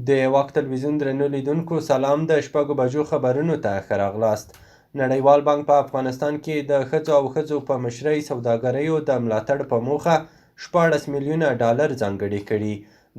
د واک تلویزیون درنو لیدونکو سلام. د شپږو بجو خبرونو ته ښه راغلاست. نړیوال بانک په افغانستان کې د ښځو په مشرۍ سوداګریو د ملاتړ په موخه 14 میلیونه ډالر ځانګړي کړي.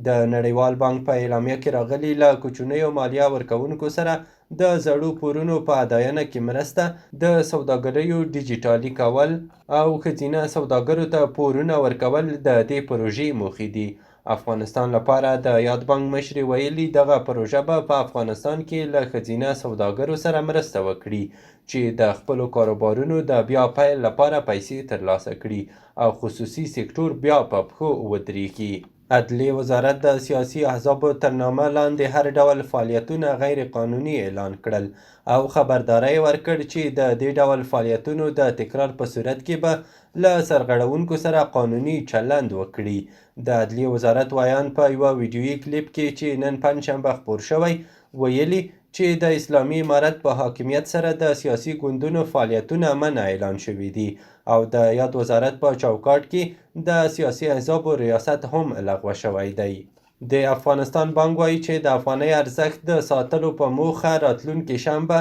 د نړیوال بانک په اعلامیه کې راغلي له کوچنیو مالیه ورکوونکو سره د زړو پورونو په اداینه کې مرسته، د سوداګریو ډیجیټالي کول او ښځینه سوداګرو ته پورونه ورکول د دې پروژې موخې دي. افغانستان لپاره د یاد بانک مشرې ویلي دغه پروژه به په افغانستان کې له ښځینه سوداګرو سره مرسته وکړي چې د خپلو کاروبارونو د بیا پیل لپاره پیسې ترلاسه کړي او خصوصي سکتور بیا په پښو ودرېږي. عدلیې وزارت د سیاسي احزابو تر نامه لاندې هر ډول فعالیتونه غیر قانوني اعلان کړل او خبرداری ورکړ چې د دې ډول فعالیتونو د تکرار په صورت کې به له سرغړونکو سره قانوني چلند وکړي. د عدلیې وزارت ویان په یوه ویډیویي کلیپ کې چې نن پنجشنبه خپور شوی ویلي چې د اسلامي امارت په حاکمیت سره د سیاسي ګوندونو فعالیتونه منع اعلان شوي دي او د یاد وزارت په چوکاټ کې د سیاسي احزابو ریاست هم لغوه شوی دی. د افغانستان بانک وایي چې د افغانۍ ارزښت د ساتلو په موخه راتلونکې شنبه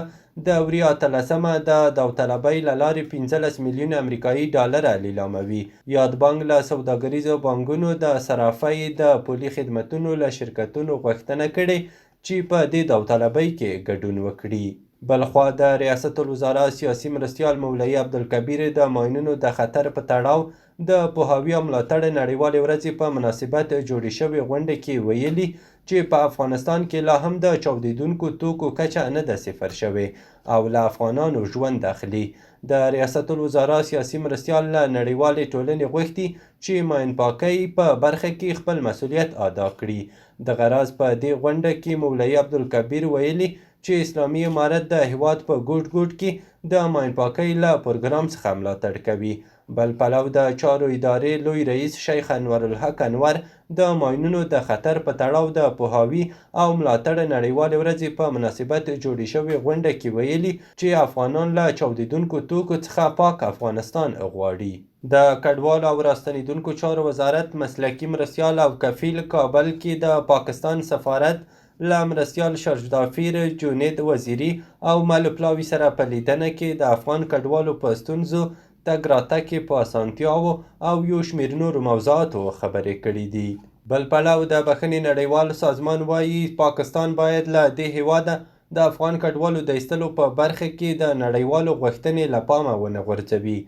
د وري 18مه د داوطلبۍ له لارې 15 میلیونه امریکایي ډالره لیلاموي. یاد بانک له سوداګریزو بانکونو د صرافۍ د پولي خدمتونو له شرکتونو غوښتنه کړې چې په دې داوطلبۍ کې ګډون وکړي. بلخوا د ریاست الوزرا سیاسي مرستیال مولوي عبدالکبیر د ماینونو د خطر په تړاو د پوهاوي او ملاتړ نړیوالې ورځې په مناسبت جوړې شوې غونډې کې ویلي چې په افغانستان کې لا هم د چاودیدونکو توکو کچه نه ده صفر شوې او له افغانانو ژوند اخلي. د ریاست الوزرا سیاسي مرستیال له نړیوالې ټولنې غوښتي چې ماین پاکۍ په برخه کې خپل مسؤلیت ادا کړي. د غرض په دې غونډه کې مولوي عبدالکبیر ویلي چې اسلامي امارت د هیواد په ګوټ ګوټ کې د ماین پاکۍ له پروګرام څخه ملاتړ کوي. بل پلو د چارو ادارې لوی رئیس شیخ انورالحق انور د ماینونو د خطر په تړاو د پوهاوي او ملاتړ نړیوالې ورځې په مناسبت جوړې شوې غونډه کې ویلي چې افغانان له چاودیدونکو توکو څخه پاک افغانستان غواړي. د کډوالو او راستنیدونکو چارو وزارت مسلکي مرستیال او کفیل کابل کې د پاکستان سفارت له مرستیال شرجدافیر جونید وزیري او ملوپلاوي سره په لیدنه کې د افغان کډوالو په ستونزو تګ راتګ کې په اسانتیاوو او یو شمېر نورو موضوعاتو خبرې کړي دي. بل پلو د بخښنې نړیوال سازمان وایي پاکستان باید له دې هیواده د افغان کډوالو د ایستلو په برخه کې د نړیوالو غوښتنې له پامه ونه غورځوي.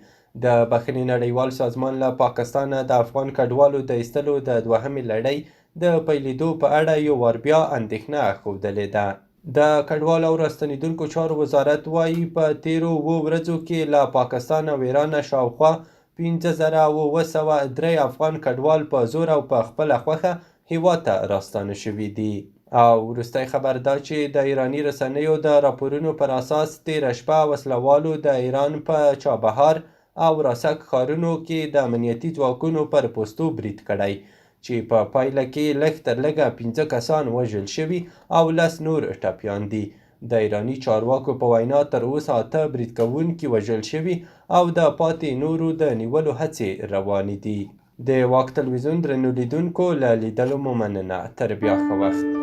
د بخښنې نړیوال سازمان له پاکستانه د افغان کډوالو د ایستلو د دوهمې لړۍ د پیلېدو په اړه یو وار بیا اندېښنه ښودلې ده. د کډوالو او راستنیدونکو چارو وزارت وایي په تیرو 7 ورځو کې له پاکستان او ایرانه شاوخوا 5703 افغان کډوال په زور او په خپله خوښه هیواد ته راستانه شوي دي. او وروستی خبر دا چې د ایراني رسنیو د راپورونو پر اساس تیره شپه وسلوالو د ایران په چابهار او راسک ښارونو کې د امنیتي ځواکونو پر پوستو برید کړی چې په پایله کې لږ تر لږه 15 کسان وژل شوي او 10 نور ټپیان دي. د ایراني چارواکو په وینا تر اوسه 8 برید کوونکي وژل شوي او د پاتې نورو د نیولو هڅې روانې دي. د واک تلویزیون درنو لیدونکو له لیدلو مو مننه. تر بیا ښه وخت.